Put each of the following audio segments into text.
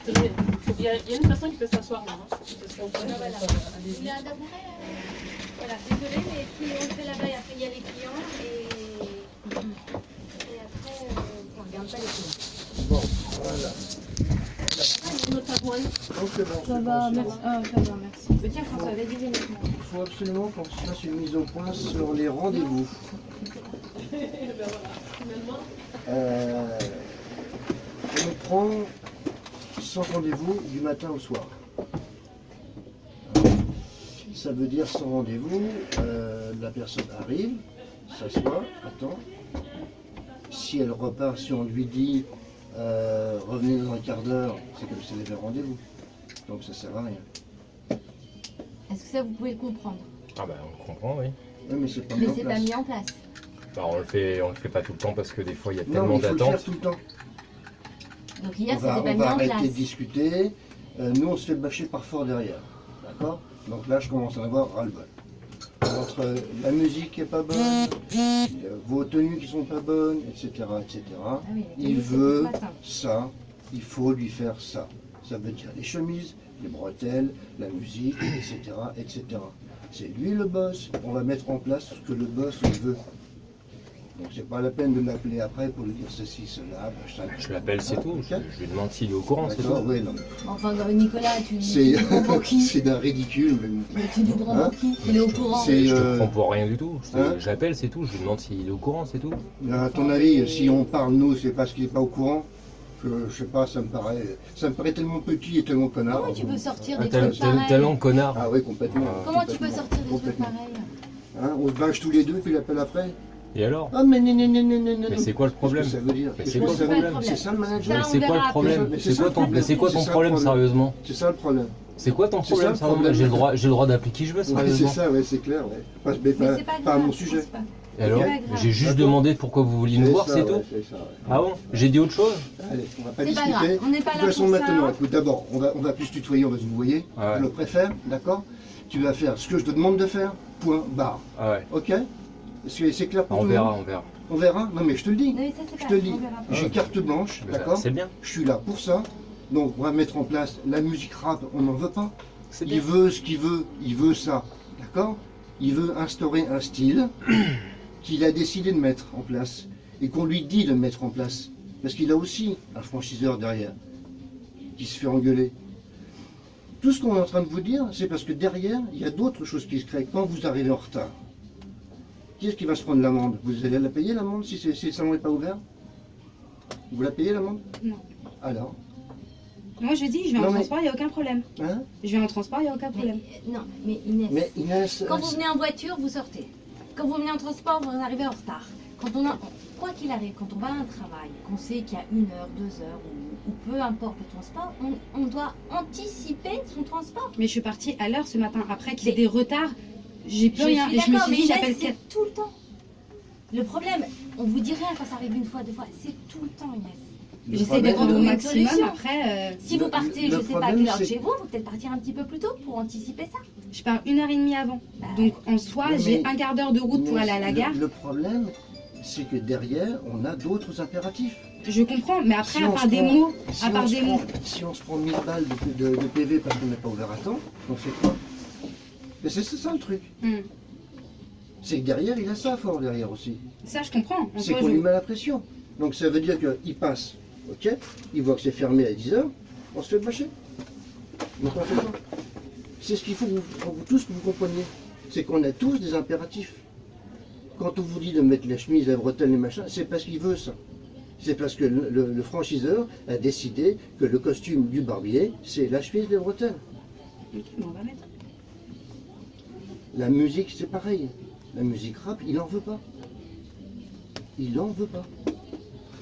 Il y a une personne qui peut s'asseoir là. Il y a un tabouret. Voilà, désolé, mais si on le fait là-bas, et après il y a les clients et après on ne regarde pas les clients. Bon, voilà. Notre tabouret. Donc c'est bon. Ça va, merci. Ah, ça va, merci. Mais tiens, François, vas-y, viens avec moi. Il faut absolument qu'on se fasse une mise au point sur les rendez-vous. On prend 100 rendez-vous du matin au soir. Ça veut dire 100 rendez-vous, la personne arrive, s'assoit, attend. Si elle repart, si on lui dit revenez dans un quart d'heure, c'est comme si elle avait rendez-vous. Donc ça sert à rien. Est-ce que ça vous pouvez le comprendre? Ah bah on comprend, oui. Oui, mais c'est pas Mais mis en c'est pas place. mis en place. Bah, on le fait pas tout le temps parce que des fois il y a Non, tellement mais il faut le faire d'attentes. tout le temps. Donc hier On c'était va, pas on mis va en arrêter de place. discuter. Nous, on se fait bâcher par fort derrière. D'accord? Donc là, je commence à en avoir ras-le-bol. Entre la musique qui est pas bonne, vos tenues qui sont pas bonnes, etc., etc. Ah oui, la Il tenue, c'est veut ce matin. ça, il faut lui faire ça. Ça veut dire les chemises, les bretelles, la musique, etc., etc. C'est lui le boss. On va mettre en place ce que le boss veut. Donc c'est pas la peine de m'appeler après pour lui dire ceci, cela, machin. Je l'appelle, c'est tout. Ok. Je lui demande s'il est au courant, c'est tout. D'accord, oui, non, mais Enfin, Nicolas, tu c'est prends pour qui? c'est d'un ridicule. Mais... Tu lui prends Hein pour qui? Il est au courant. C'est, Je te prends pour rien du tout. Hein J'appelle, c'est tout. Je lui demande s'il est au courant, c'est tout. À ton avis, si on parle nous, c'est parce qu'il n'est pas au courant. Je sais pas, ça me paraît tellement petit et tellement connard. Comment tu peux sortir des Tel trucs pareils? talent connard. Ah oui, complètement. Comment tu peux complètement, sortir des trucs complètement. pareils? Hein, on se bâche tous les deux, puis l'appelle après. Et alors? Ah mais non, non, non, non, non, non. Mais c'est quoi le problème? Qu'est-ce que ça veut dire? Mais Qu'est-ce c'est que quoi ça le veut dire? problème? C'est ça le Ça, management. on C'est quoi verra le problème? après. C'est quoi ton problème, C'est ça le problème. sérieusement? C'est ça le problème. C'est quoi ton C'est ça, problème le sérieusement? problème. J'ai le droit d'appeler qui je veux, Ouais, c'est sérieusement. ça, ouais, c'est clair. Ouais. Mais Mais pas, c'est pas pas à grave, mon sujet. c'est pas- Et alors? C'est pas grave. J'ai juste D'accord. demandé pourquoi vous vouliez nous voir, ça, c'est ouais, tout? c'est ça, ouais. Ah bon? J'ai dit autre chose? Allez, on va pas C'est pas discuter. grave, on n'est pas De là toute façon, pour ça. maintenant, écoute, d'abord, on va plus se tutoyer, on va se vouvoyer. Ah ouais. Je le préfère, d'accord? Tu vas faire ce que je te demande de faire, point, barre. Ah ouais. Ok? Est-ce que c'est clair pour On tout le verra, monde? on verra. On verra? Non, mais je te le dis. Non, mais ça, c'est Je pas te le grave, dis. on verra. J'ai carte blanche, Bah, d'accord? c'est bien. Je suis là pour ça. Donc, on va mettre en place la musique rap, on n'en veut pas. C'est Il bien. veut ce qu'il veut, il veut ça, d'accord? Il veut instaurer un style qu'il a décidé de mettre en place et qu'on lui dit de mettre en place. Parce qu'il a aussi un franchiseur derrière qui se fait engueuler. Tout ce qu'on est en train de vous dire, c'est parce que derrière, il y a d'autres choses qui se créent. Quand vous arrivez en retard, qui est-ce qui va se prendre l'amende? Vous allez la payer l'amende si le salon n'est pas ouvert? Vous la payez l'amende? Non. Alors? Moi, je dis, je vais Non, en mais- transport, il n'y a aucun problème. Hein? Je vais en transport, il n'y a aucun problème. Non, mais Inès, Mais Inès... quand vous venez en voiture, vous sortez. Quand vous venez en transport, vous arrivez en retard. Quoi qu'il arrive, quand on va à un travail, qu'on sait qu'il y a 1 heure, 2 heures, ou peu importe le transport, on doit anticiper son transport. Mais je suis partie à l'heure ce matin. Après qu'il y ait Mais- des retards, j'ai plus rien. suis Et je me d'accord, suis dit, mais j'appelle Inès, c'est tout le temps. Le problème, on vous dit rien quand ça arrive une fois, 2 fois, c'est tout le temps, Inès. Le J'essaie de problème- rendre au une maximum. solution. Après, Si vous Le- partez, le je sais pas à problème, quelle heure de c'est- chez vous, vous peut-être partir un petit peu plus tôt pour anticiper ça. je pars 1h30 avant. Bah, Donc en soi, Mais- j'ai un quart d'heure de route pour Mais aller à la le- gare. Le problème, c'est que derrière, on a d'autres impératifs. Je comprends, mais après, Si à on part se des prend- mots, si à on part se des prend- mots. Si on se prend 1000 balles de PV parce qu'on n'est pas ouvert à temps, on fait quoi? Mais c'est ça le truc. C'est que derrière, il a ça fort derrière aussi. Ça, je comprends. En C'est soi, qu'on je- lui met la pression. Donc ça veut dire qu'il passe, ok? Il voit que c'est fermé à 10h, on se fait bâcher. Donc on fait quoi? C'est ce qu'il faut pour vous tous que vous compreniez. C'est qu'on a tous des impératifs. Quand on vous dit de mettre la chemise, la bretelle, les machins, c'est parce qu'il veut ça. C'est parce que le franchiseur a décidé que le costume du barbier, c'est la chemise, les bretelles. Ok, bon, on va mettre. La musique, c'est pareil. La musique rap, il n'en veut pas. Il n'en veut pas.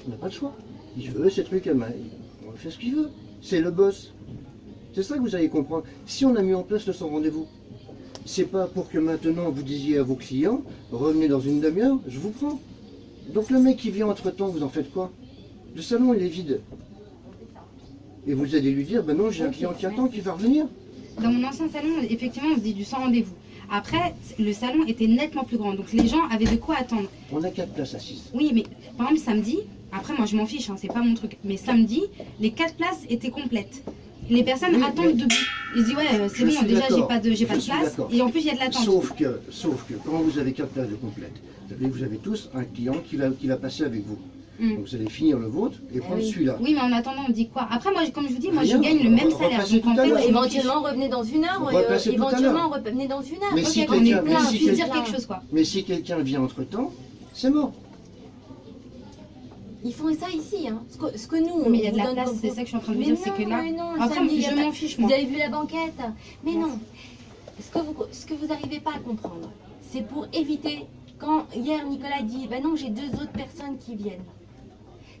On n'a pas le choix. Il veut ces trucs à main. On fait ce qu'il veut. C'est le boss. C'est ça que vous allez comprendre. Si on a mis en place le sans rendez-vous, c'est pas pour que maintenant vous disiez à vos clients, revenez dans une demi-heure, je vous prends. Donc le mec qui vient entre-temps, vous en faites quoi? Le salon, il est vide. Et vous allez lui dire, ben non, j'ai un client qui attend, qui va revenir. Dans mon ancien salon, effectivement, on faisait du sans rendez-vous. Après, le salon était nettement plus grand, donc les gens avaient de quoi attendre. On a 4 places assises. Oui, mais par exemple, samedi, Après, moi, je m'en fiche, hein, c'est pas mon truc. Mais samedi, les 4 places étaient complètes. Les personnes Oui, attendent mais- debout. Ils se disent, ouais, c'est Je bon, suis déjà, d'accord. j'ai pas de Je suis place. d'accord. Et en plus, il y a de l'attente. Sauf que quand vous avez 4 places de complètes, vous avez tous un client qui va passer avec vous. Mm. Donc vous allez finir le vôtre et prendre oui. celui-là. Oui, mais en attendant, on dit quoi? Après, moi, comme je vous dis, moi, je Rien, gagne le on même va salaire. repasser Donc, en tout à fait, l'heure. je m'en fiche. Éventuellement, revenez dans une heure. On va passer tout à l'heure. Éventuellement, revenez dans une heure. Mais Ok, si qu'on est quelqu'un- plein, mais si Puisse plein. dire quelque chose, quoi. Mais si quelqu'un vient entre-temps, c'est mort. Ils font ça ici, hein. Ce que nous, Mais il y a de vous la donne place, comme c'est pro- ça que je suis en train de vous Mais dire, c'est que non, là. mais non, le Après, samedi, il y a je pas- m'en fiche, Vous moi. avez vu la banquette? Mais non. Ce que vous n'arrivez pas à comprendre, c'est pour éviter, quand hier Nicolas dit, ben non, j'ai 2 autres personnes qui viennent.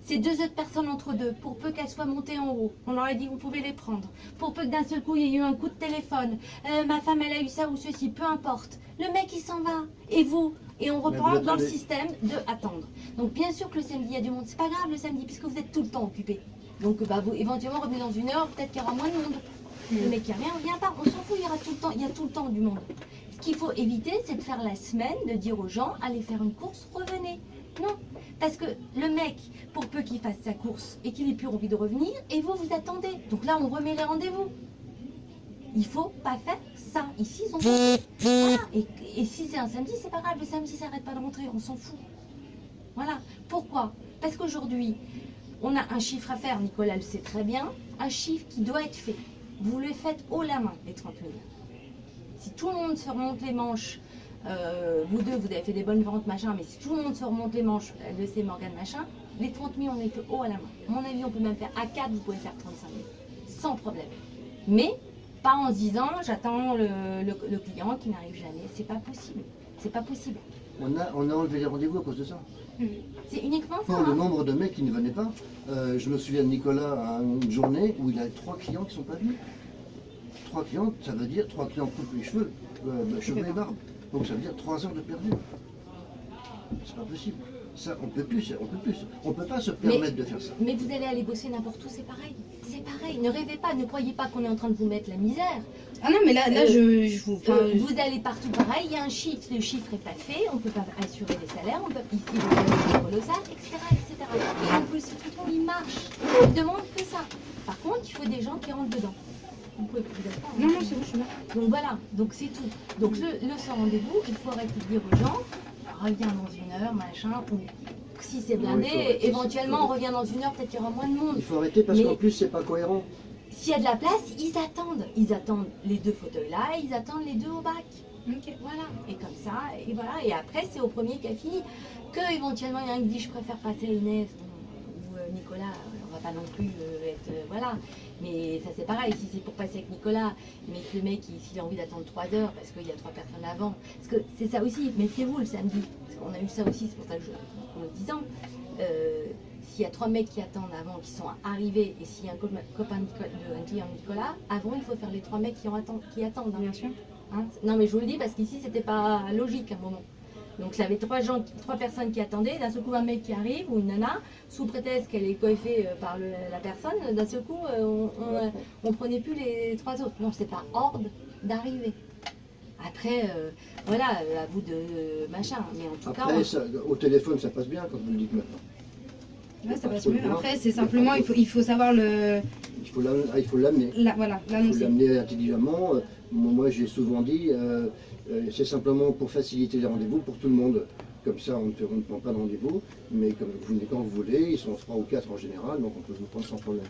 Ces 2 autres personnes entre deux, pour peu qu'elles soient montées en haut, on leur a dit vous pouvez les prendre. Pour peu que d'un seul coup il y ait eu un coup de téléphone, ma femme elle a eu ça ou ceci, peu importe. Le mec il s'en va. Et vous? Et on reprend vous dans le attendez. système de attendre. Donc bien sûr que le samedi il y a du monde. C'est pas grave le samedi puisque vous êtes tout le temps occupé. Donc bah, vous éventuellement revenez dans une heure, peut-être qu'il y aura moins de monde. Le mec qui revient, revient pas. On s'en fout, il y aura tout le temps, il y a tout le temps du monde. Ce qu'il faut éviter, c'est de faire la semaine, de dire aux gens, allez faire une course, revenez. Non, parce que le mec, pour peu qu'il fasse sa course et qu'il ait plus envie de revenir, et vous, vous attendez. Donc là, on remet les rendez-vous. Il faut pas faire ça. Ici, ils ont pas. Voilà. Et si c'est un samedi, c'est pas grave. Le samedi, ça n'arrête pas de rentrer, on s'en fout. Voilà. Pourquoi? Parce qu'aujourd'hui, on a un chiffre à faire, Nicolas le sait très bien, un chiffre qui doit être fait. Vous le faites haut la main, les 30 000. Si tout le monde se remonte les manches, vous deux, vous avez fait des bonnes ventes, machin, mais si tout le monde se remonte les manches, elle le sait, Morgane, machin, les 30 000, on les fait haut à la main. À mon avis, on peut même faire à 4, vous pouvez faire 35 000, sans problème. Mais, pas en se disant, j'attends le client qui n'arrive jamais. C'est pas possible. C'est pas possible. On a enlevé les rendez-vous à cause de ça. C'est uniquement ça. Pour le hein. nombre de mecs qui ne venaient pas, je me souviens de Nicolas à une journée où il a 3 clients qui ne sont pas venus. 3 clients, ça veut dire 3 clients coupent les cheveux, cheveux et barbe. Donc ça veut dire 3 heures de perdu. C'est pas possible. Ça, on peut plus, on peut plus. On peut pas se permettre de faire ça. Mais vous allez aller bosser n'importe où, c'est pareil. C'est pareil. Ne rêvez pas, ne croyez pas qu'on est en train de vous mettre la misère. Ah non, mais là, je vous. Enfin, Vous allez partout pareil, il y a un chiffre, le chiffre n'est pas fait, on ne peut pas assurer les salaires, on peut ici le salaire est colossal, etc., etc. Et en plus, ce truc il marche. On ne demande que ça. Par contre, il faut des gens qui rentrent dedans. Vous pouvez vous êtes pas, hein. Non, non, c'est bon, je suis là. Donc voilà, donc c'est tout. Donc le sans rendez-vous, il faut arrêter de dire aux gens, reviens dans une heure, machin, ou si c'est blindé, il faut arrêter, éventuellement on revient dans une heure, peut-être qu'il y aura moins de monde. Il faut arrêter parce Mais- qu'en plus c'est pas cohérent. S'il y a de la place, ils attendent. Ils attendent les 2 fauteuils là, ils attendent les 2 au bac. Ok. Voilà, et comme ça, et voilà, et après c'est au premier qui a fini. Que éventuellement il y en a un qui dit je préfère passer à Inès ou Nicolas, on va pas non plus être. Voilà, mais ça c'est pareil, si c'est pour passer avec Nicolas, mais que le mec s'il a envie d'attendre 3 heures parce qu'il y a 3 personnes avant, parce que c'est ça aussi, méfiez-vous le samedi, parce qu'on a eu ça aussi, c'est pour ça que en le disant. S'il y a 3 mecs qui attendent avant, qui sont arrivés, et s'il y a un copain un client de Nicolas, avant il faut faire les 3 mecs qui attendent. Hein. Bien sûr. Hein, non mais je vous le dis parce qu'ici c'était pas logique à un moment. Donc ça avait 3 personnes qui attendaient, d'un seul coup un mec qui arrive ou une nana, sous prétexte qu'elle est coiffée par la personne, d'un seul coup on prenait plus les 3 autres. Non, c'est pas ordre d'arriver. Après, voilà, à vous de machin, mais en tout cas... Après, au téléphone ça passe bien quand vous le dites maintenant. Ouais, ça passe mieux. Après, c'est simplement, il faut savoir le. Il faut l'amener. Voilà, Il faut l'annoncer. l'amener intelligemment. Moi, j'ai souvent dit, c'est simplement pour faciliter les rendez-vous pour tout le monde. Comme ça, on ne prend pas de rendez-vous, mais comme vous venez quand vous voulez, ils sont 3 ou 4 en général, donc on peut vous prendre sans problème.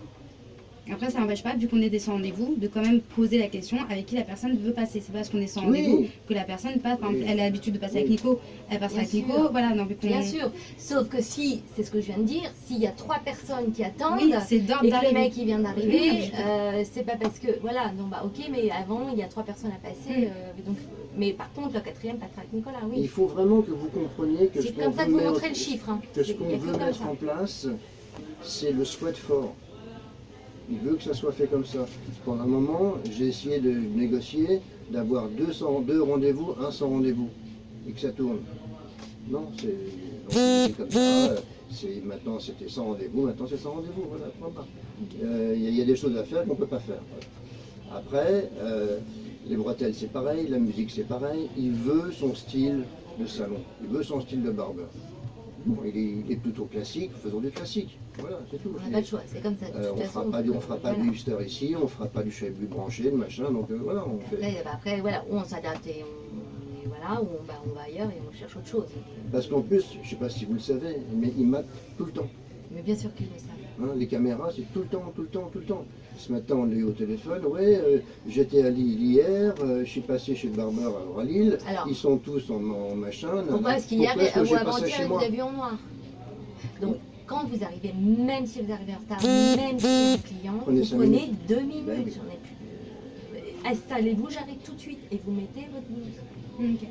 Après, ça n'empêche pas, vu qu'on est des sans rendez-vous, de quand même poser la question avec qui la personne veut passer. C'est pas parce qu'on est sans Oui. rendez-vous que la personne passe. Par exemple, Oui. elle a l'habitude de passer avec Oui. Nico, elle passera Bien avec Nico. sûr. Voilà, non, vu qu'on- Bien sûr, sauf que si, c'est ce que je viens de dire, s'il y a 3 personnes qui attendent, Oui, c'est d'ordre et que le d'arriver. mec il vient Oui, d'arriver, je c'est pas parce que, voilà, non bah ok, mais avant il y a 3 personnes à passer, donc, mais par contre le 4e passera avec Nicolas, Il oui. faut vraiment que vous compreniez que ce C'est qu'on comme ça que veut vous montrez mettre- le chiffre. Hein. que ce Il qu'on y a que veut comme mettre ça. en place, c'est le sweat fort. Il veut que ça soit fait comme ça. Pendant un moment, j'ai essayé de négocier, d'avoir 202 rendez-vous, un sans rendez-vous, et que ça tourne. Non, c'est comme ça. Maintenant, c'était sans rendez-vous, maintenant c'est sans rendez-vous. Voilà, point barre. Il y a des choses à faire qu'on ne peut pas faire. Voilà. Après, les bretelles, c'est pareil, la musique, c'est pareil. Il veut son style de salon, il veut son style de barbeur. Bon, il est plutôt classique, faisons du classique. Voilà, c'est tout. On n'a pas le choix, c'est comme ça. De toute On façon, fera pas du hipster ici, on fera pas du chablis branché, de machin, donc voilà, on fait. Après, voilà, ou on s'adapte et voilà, ou on va ailleurs et on cherche autre chose. Parce qu'en plus, je sais pas si vous le savez, mais ils matent tout le temps. Mais bien sûr qu'ils le savent. Hein, les caméras, c'est tout le temps, tout le temps, tout le temps. Ce matin, on l'a eu au téléphone. Ouais, j'étais à Lille hier, je suis passé chez le barbeur à Lille. Alors, ils sont tous en machin. pourquoi est-ce qu'hier Pourquoi est-ce que ou j'ai pas ça avant-hier, chez vous moi? avez vu en noir? Donc, quand vous arrivez, même si vous arrivez en retard, même si c'est un client, Prenez vous 5 prenez 2 minutes. Ben oui. J'en ai plus. Installez-vous, j'arrive tout de suite et vous mettez votre blouse. Ok.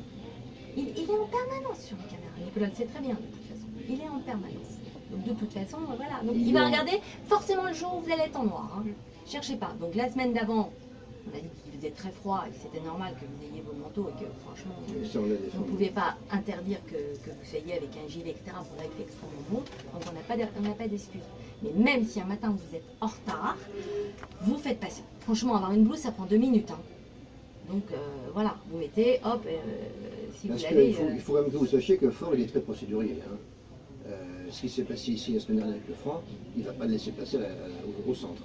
Il est en permanence sur la caméra. Nicolas le sait très bien de toute façon. Il est en permanence. Donc de toute façon, voilà. Donc il va regarder forcément le jour où vous allez être en noir. Hein. Cherchez pas. Donc la semaine d'avant, on a dit qu'il faisait très froid et que c'était normal que vous ayez vos manteaux et que franchement, Mais ça, on l'a vous ne défendu. pouvez pas interdire que vous soyez avec un gilet, etc. pour être extrêmement beau. Donc on n'a pas d'excuse. Mais même si un matin vous êtes en retard, vous faites passer. Franchement, avoir une blouse, ça prend 2 minutes. Hein. Donc voilà, vous mettez, hop, si vous Parce l'avez. qu'il faut quand même que vous sachiez que Ford, il est très procédurier. Hein. Ce qui s'est passé ici la semaine dernière avec le franc, il ne va pas le laisser passer au centre.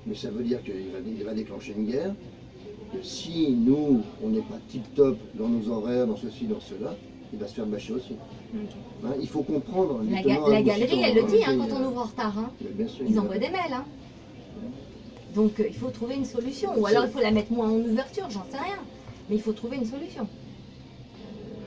Mais ça veut dire qu'il va déclencher une guerre, que si nous, on n'est pas tip-top dans nos horaires, dans ceci, dans cela, il va se faire bâcher aussi. Hein, il faut comprendre. les tenants La aboutissants, galerie, elle le dit hein, c'est, quand on ouvre en retard. Hein. Bien sûr, Ils envoient des mails. Hein. Donc il faut trouver une solution. Ou alors il faut la mettre moins en ouverture, j'en sais rien. Mais il faut trouver une solution.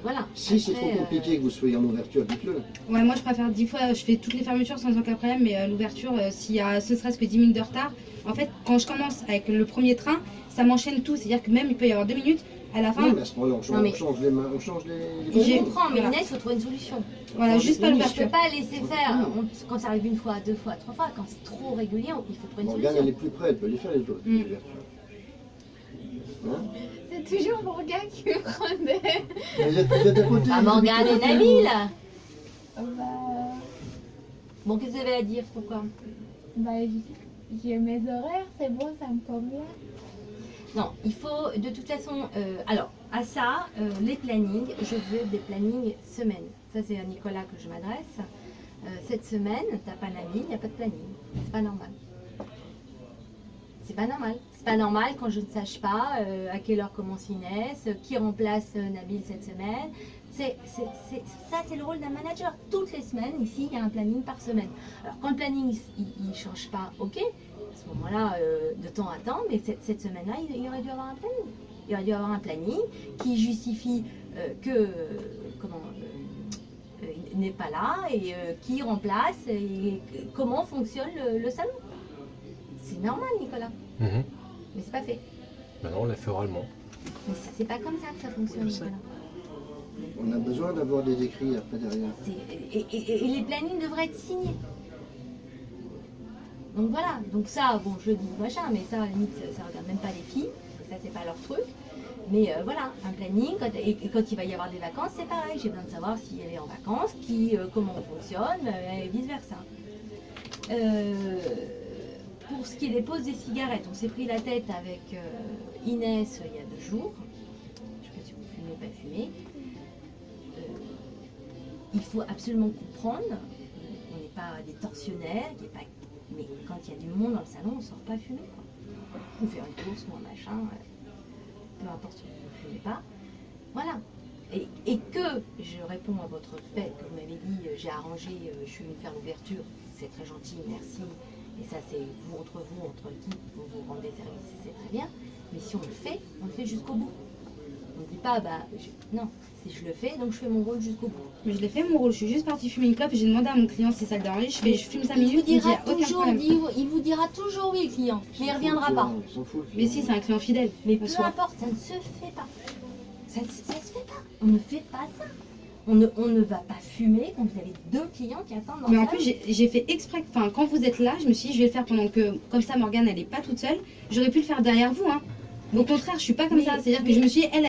Voilà. Si c'est Après, trop compliqué que vous soyez en ouverture, dites-le. Ouais, moi je préfère 10 fois, je fais toutes les fermetures sans aucun problème, mais l'ouverture, s'il y a ce serait-ce que 10 minutes de retard, en fait, quand je commence avec le premier train, ça m'enchaîne tout. C'est-à-dire que même il peut y avoir 2 minutes, à la fin, Oui, mais à ce moment-là, Non, mais- on change les mains, on change les. Je comprends, mais Voilà. Inès, il faut trouver une solution. voilà, juste pas Je ne l'ouverture. peux pas laisser faire. Quand ça arrive une fois, 2 fois, 3 fois, quand c'est trop régulier, il faut trouver une Morgane, elle solution. est plus près, elle peut les faire les autres. Mm. l'ouverture. Hein? C'est toujours Morgane qui me prenait. Mais vous êtes à côté. Ah, vous Morgane et habitez à côté. Nabil. Bah, Bon, qu'est-ce que vous avez à dire? Pourquoi? bah, j'ai mes horaires, c'est bon, ça me convient. Non, il faut de toute façon. Alors, à ça, les plannings, je veux des plannings semaine. Ça, c'est à Nicolas que je m'adresse. Cette semaine, t'as pas Nabil, il n'y a pas de planning. C'est pas normal. C'est pas normal. C'est pas normal quand je ne sache pas à quelle heure commence Inès, qui remplace Nabil cette semaine. Ça, c'est le rôle d'un manager. Toutes les semaines, ici, il y a un planning par semaine. Alors, quand le planning, il ne change pas, ok. À ce moment-là, de temps à temps, mais cette semaine-là, il aurait dû avoir un planning. Il aurait dû avoir un planning qui justifie que il n'est pas là et qui remplace et comment fonctionne le salon. C'est normal, Nicolas, Mhm. mais c'est pas fait. Maintenant, on l'a fait oralement. Mais c'est pas comme ça que ça fonctionne, Je sais. Nicolas. On a besoin d'avoir des écrits après derrière. Et les plannings devraient être signés. Donc voilà, donc ça, bon, je dis machin, mais ça, à la limite, ça regarde même pas les filles, parce que ça, c'est pas leur truc. Mais voilà, un planning, et quand il va y avoir des vacances, c'est pareil, j'ai besoin de savoir si elle est en vacances, comment on fonctionne, et vice-versa. Pour ce qui est des pauses des cigarettes, on s'est pris la tête avec Inès il y a 2 jours. Je ne sais pas si vous fumez ou pas fumez. Il faut absolument comprendre, on n'est pas des tortionnaires, mais quand il y a du monde dans le salon, on ne sort pas fumer. Quoi. Ou faire une course ou un machin, peu importe si vous ne fumez pas. Voilà. Et que je réponds à votre fait que vous m'avez dit, j'ai arrangé, je suis venue faire l'ouverture, c'est très gentil, merci. Et ça, c'est vous, entre équipes, vous vous rendez service, c'est très bien. Mais si on le fait jusqu'au bout. On ne dit pas, non, si je le fais, donc je fais mon rôle jusqu'au bout. Mais je l'ai fait mon rôle, je suis juste partie fumer une clope et j'ai demandé à mon client si ça le dérangeait. Je fume 5 Il vous minutes, il me dit, dira y a aucun toujours, problème. il vous dira toujours oui, le client, mais il ne reviendra pas. Il s'en fout, le Mais client. si, c'est un client fidèle. Mais en peu soi. importe, ça ne se fait pas. Ça ne se fait pas. On ne fait pas ça. On ne va pas fumer quand vous avez 2 clients qui attendent dans Mais le en salon. plus, j'ai fait exprès, enfin, quand vous êtes là, je me suis dit, je vais le faire pendant que, comme ça, Morgane, elle n'est pas toute seule. J'aurais pu le faire derrière vous, hein. Au contraire, je suis pas comme Mais- ça. C'est-à-dire que je me suis dit, elle